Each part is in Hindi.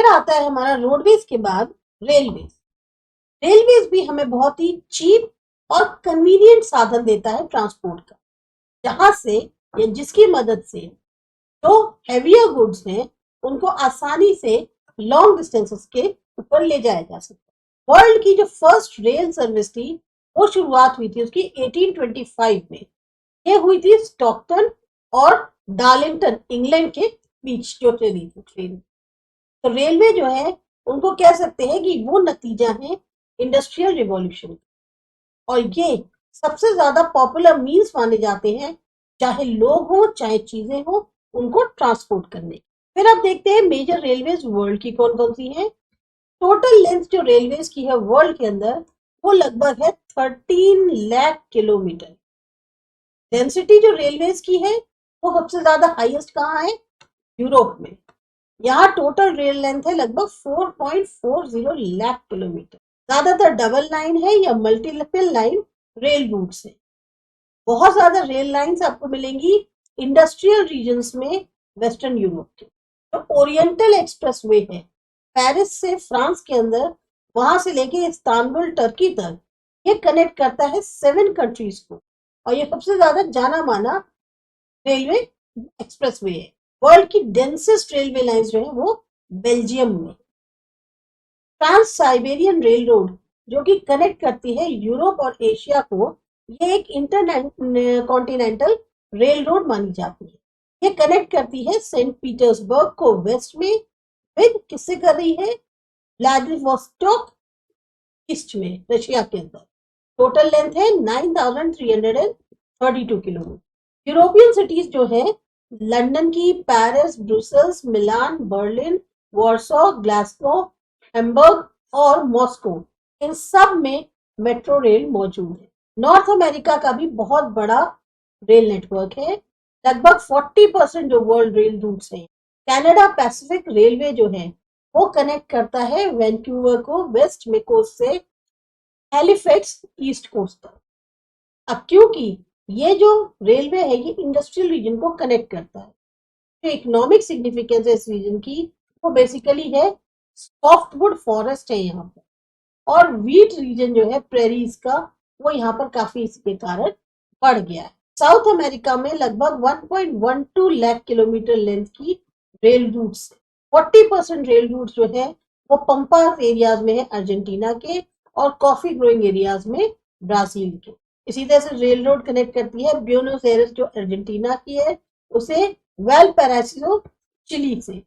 फिर आता है हमारा रोडवेज के बाद रेलवेज। रेलवेज भी हमें बहुत ही चीप और कन्वीनियंट साधन देता है ट्रांसपोर्ट का, जहां से या जिसकी मदद से जो हैवियर गुड्स हैं उनको आसानी से लॉन्ग डिस्टेंसेस के ऊपर ले जाया जा सकता है। वर्ल्ड की जो फर्स्ट रेल सर्विस थी वो शुरुआत हुई थी उसकी 1825 में। ये हुई थी स्टॉकटन और डार्लिंगटन इंग्लैंड के बीच जो चली थी ट्रेन। तो रेलवे जो है उनको कह सकते हैं कि वो नतीजा है इंडस्ट्रियल रिवॉल्यूशन, और ये सबसे ज्यादा पॉपुलर मीन्स माने जाते हैं, चाहे लोग हो चाहे चीजें हो, उनको ट्रांसपोर्ट करने। फिर अब देखते हैं मेजर रेलवेज वर्ल्ड की कौन कौन सी हैं। टोटल लेंथ जो रेलवेज की है वर्ल्ड के अंदर वो लगभग है 13 लाख किलोमीटर। डेंसिटी जो रेलवेज की है वो सबसे ज्यादा हाईएस्ट कहाँ है? यूरोप में। यहाँ टोटल रेल लेंथ है लगभग 4.40 लाख किलोमीटर। ज्यादातर डबल लाइन है या मल्टीपल लाइन रेल रूट से। बहुत ज्यादा रेल लाइंस आपको मिलेंगी इंडस्ट्रियल रीजन्स में वेस्टर्न यूरोप के। तो ओरिएंटल एक्सप्रेस वे है पेरिस से फ्रांस के अंदर, वहां से लेके इस्तांबुल टर्की तक, ये कनेक्ट करता है 7 कंट्रीज को, और ये सबसे ज्यादा जाना माना रेलवे एक्सप्रेस वे है। वर्ल्ड की डेंसेस्ट रेलवे लाइंस जो है वो बेल्जियम में। ट्रांस साइबेरियन रेल रोड जो कि कनेक्ट करती है यूरोप और एशिया को, ये एक इंटर कॉन्टिनेंटल रेल रोड मानी जाती है। ये कनेक्ट करती है सेंट पीटर्सबर्ग को वेस्ट में विद किससे कर रही है? व्लादिवोस्टोक ईस्ट में, रशिया के अंदर। टोटल लेंथ है 9332 किलोमीटर। यूरोपियन सिटीज जो है लंदन की, पेरिस, ब्रुसेल्स, मिलान, बर्लिन, वॉर्सो, ग्लासगो, हैम्बर्ग और मॉस्को, इन सब में मेट्रो रेल मौजूद है। नॉर्थ अमेरिका का भी बहुत बड़ा रेल नेटवर्क है, लगभग 40% जो वर्ल्ड रेल रूट्स हैं। कनाडा पैसिफिक रेलवे जो है वो कनेक्ट करता है वैंकूवर को वेस्ट में कोस्ट से हैलिफैक्स ईस्ट कोस्ट तक। अब क्योंकि ये जो रेलवे है ये इंडस्ट्रियल रीजन को कनेक्ट करता है, जो इकोनॉमिक सिग्निफिकेंस है इस रीजन की वो बेसिकली है सॉफ्टवुड फॉरेस्ट है यहाँ पर, और वीट रीजन जो है प्रेरीज का वो यहाँ पर काफी इसके कारण बढ़ गया है। साउथ अमेरिका में लगभग 1.12 लाख किलोमीटर लेंथ की रेल रूट्स, 40% रेल रूट्स जो है वो पंपास एरियाज में है अर्जेंटीना के, और कॉफी ग्रोइंग एरियाज में ब्राजील के। इसी तरह से रेल रोड कनेक्ट करती है ब्यूनोस एयर्स जो अर्जेंटीना की है उसे वेलपैराइसो चिली से।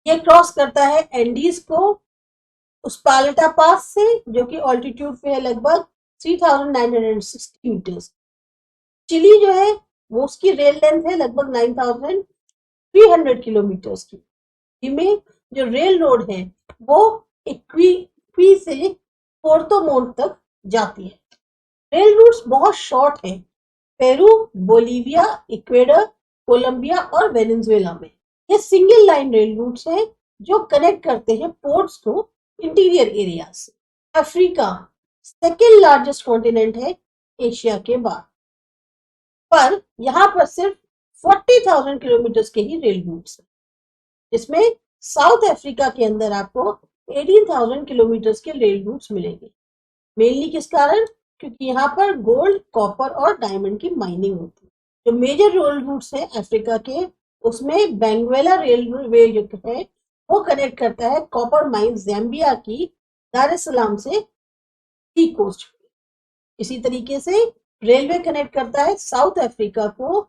ये क्रॉस करता है एंडीज को उस पालेटा पास से जो कि ऑल्टीट्यूड पे है लगभग 3960 मीटर्स। चिली जो है वो उसकी रेल लेंथ है लगभग 9300 किलोमीटर्स की। इनमें जो रेल रोड है वो इक्वी से पोर्तो मोंट तक जाती है। रेल रूट्स बहुत शॉर्ट है पेरू, बोलीविया, इक्वेडर, कोलंबिया और वेनेजुएला में। ये सिंगल लाइन रेल रूट्स हैं जो कनेक्ट करते हैं पोर्ट्स को इंटीरियर एरिया से। अफ्रीका सेकेंड लार्जेस्ट कॉन्टिनेंट है एशिया के बाद, पर यहाँ पर सिर्फ 40,000 किलोमीटर के ही रेल रूट्स हैं, जिसमें साउथ अफ्रीका के अंदर आपको 18,000 किलोमीटर के रेल रूट्स मिलेंगे। मेनली किस कारण? क्योंकि यहाँ पर गोल्ड, कॉपर और डायमंड की माइनिंग होती है। जो मेजर रेल रूट्स हैं अफ्रीका के उसमें बेंगवेला रेलवे जो है वो कनेक्ट करता है कॉपर माइन ज़ैम्बिया की दार एस सलाम से सी कोस्ट। इसी तरीके से रेलवे कनेक्ट करता है साउथ अफ्रीका को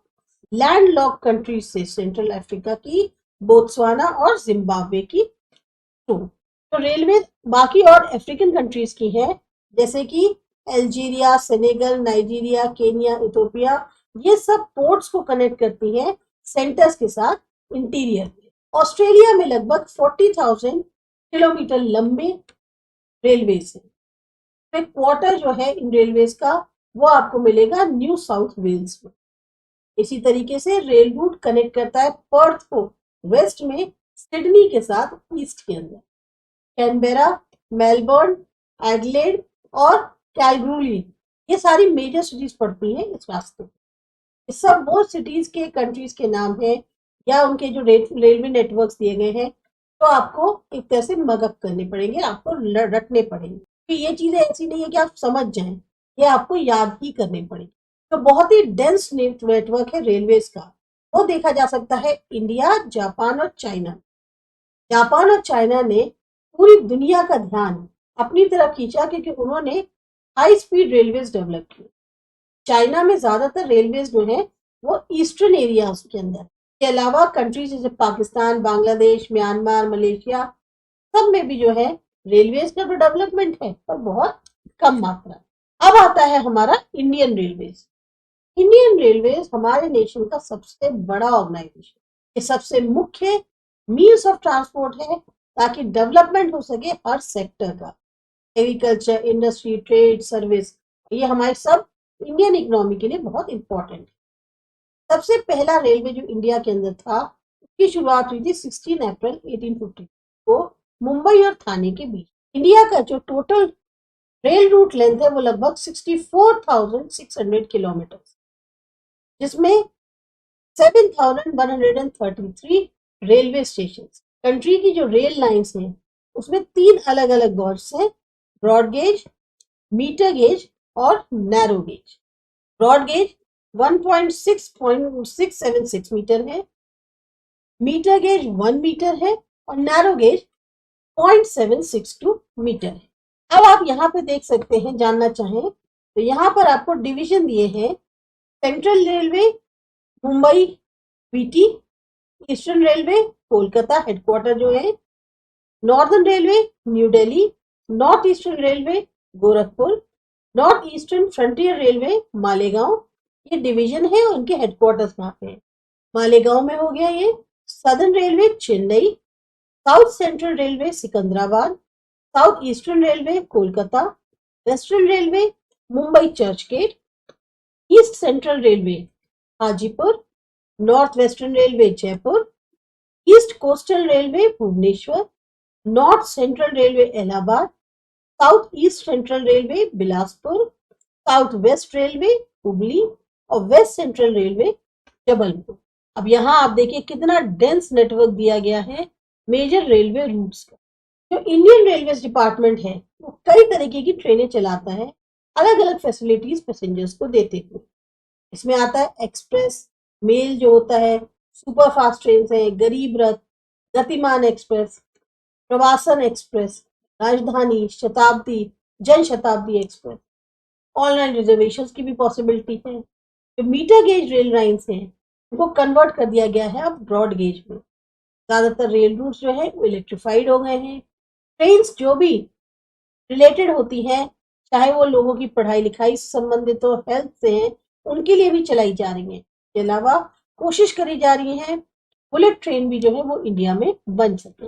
लैंड लॉक कंट्रीज से, सेंट्रल अफ्रीका की, बोत्सवाना और जिम्बाब्वे की। तो रेलवे बाकी और अफ्रीकन कंट्रीज की है जैसे कि Algeria, Senegal, Nigeria, Kenya, Ethiopia, ये सब पोर्ट्स को कनेक्ट करती है सेंटर्स के साथ इंटीरियर में। ऑस्ट्रेलिया में लगभग 40,000 किलोमीटर लंबे रेलवेज है। फिर क्वार्टर जो है इन रेलवेज का वो आपको मिलेगा न्यू साउथ वेल्स में। इसी तरीके से रेल रूट कनेक्ट करता है पर्थ को वेस्ट में सिडनी के साथ ईस्ट के अंदर। कैनबेरा, मेलबर्न, एडिलेड और कैलगरी, ये सारी मेजर सिटीज पड़ती हैं इस रास्ते पे। ये सब वो सिटीज के कंट्रीज के नाम हैं या उनके जो रेलवे नेटवर्क्स दिए गए हैं। तो आपको एक तरह से मगअप करने पड़ेंगे, आपको रटने पड़ेंगे। तो ये चीजें ऐसी नहीं है कि आप समझ जाएं, ये आपको याद ही करने पड़ेंगे। तो बहुत ही डेंस नेटवर्क है रेलवेज का। वो देखा जा सकता है इंडिया, जापान और चाइना। जापान और चाइना ने पूरी दुनिया का ध्यान अपनी तरफ खींचा क्योंकि उन्होंने हाई स्पीड रेलवेज डेवलप किए। चाइना में ज्यादातर रेलवेज जो है वो ईस्टर्न एरिया के अंदर, के अलावा कंट्रीज जैसे पाकिस्तान, बांग्लादेश, म्यांमार, मलेशिया, सब में भी जो है रेलवेज का तो डेवलपमेंट है पर बहुत कम मात्रा। अब आता है हमारा इंडियन रेलवेज। इंडियन रेलवेज हमारे नेशन का सबसे बड़ा ऑर्गेनाइजेशन, ये सबसे मुख्य मीन्स ऑफ ट्रांसपोर्ट है ताकि डेवलपमेंट हो सके हर सेक्टर का, एग्रीकल्चर, इंडस्ट्री, ट्रेड, सर्विस, ये हमारे सब इंडियन इकोनॉमी के लिए बहुत इंपॉर्टेंट है। सबसे पहला रेलवे जो इंडिया के अंदर था उसकी शुरुआत हुई थी 16 अप्रैल 1850 को मुंबई और थाने के बीच। इंडिया का जो टोटल रेल रूट लेंथ है वो लगभग 64,600 किलोमीटर, जिसमें 7,133 रेलवे स्टेशन। कंट्री की जो रेल लाइंस हैं उसमें 3 अलग अलग गॉज हैं, ब्रॉड गेज, मीटर गेज और narrow gauge. Broad gauge 1.676 metre है, मीटर गेज 1 मीटर है और नैरो गेज 0.762 मीटर है। अब आप यहाँ पे देख सकते हैं, जानना चाहें तो यहाँ पर आपको डिवीजन दिए हैं। Central railway Mumbai PT, eastern Railway Kolkata headquarter जो है, northern railway new Delhi, north eastern railway Gorakhpur, north eastern frontier railway Malegaon. ये डिवीजन है, उनके हेडक्वार्टर्स कहाँ पे है। मालेगांव में हो गया ये। Southern Railway Chennai, South Central Railway Secunderabad, South Eastern Railway Kolkata, Western Railway Mumbai Churchgate, East Central Railway Hajipur, North Western Railway Jaipur, East Coastal Railway Bhubaneswar, North Central Railway Allahabad, South East Central Railway Bilaspur, South West Railway Hooghly और वेस्ट सेंट्रल रेलवे जबलपुर। अब यहाँ आप देखिए कितना डेंस नेटवर्क दिया गया है मेजर रेलवे रूट्स का। जो इंडियन रेलवे डिपार्टमेंट है वो कई तरीके की ट्रेनें चलाता है, अलग अलग फैसिलिटीज पैसेंजर्स को देते हुए। इसमें आता है एक्सप्रेस, मेल जो होता है, सुपर फास्ट ट्रेन है, गरीब रथ, गतिमान एक्सप्रेस, प्रवासन एक्सप्रेस, राजधानी, शताब्दी, Jan Shatabdi express. Online reservation की भी पॉसिबिलिटी है। जो मीटर गेज रेल लाइन्स हैं उनको कन्वर्ट कर दिया गया है अब ब्रॉड गेज में। ज्यादातर रेल रूट जो है वो इलेक्ट्रिफाइड हो गए हैं। ट्रेन जो भी रिलेटेड होती हैं, चाहे वो लोगों की पढ़ाई लिखाई से संबंधित हो, हेल्थ से है, उनके लिए भी चलाई जा रही है। इसके अलावा कोशिश करी जा रही है बुलेट ट्रेन भी जो है वो इंडिया में बन सके।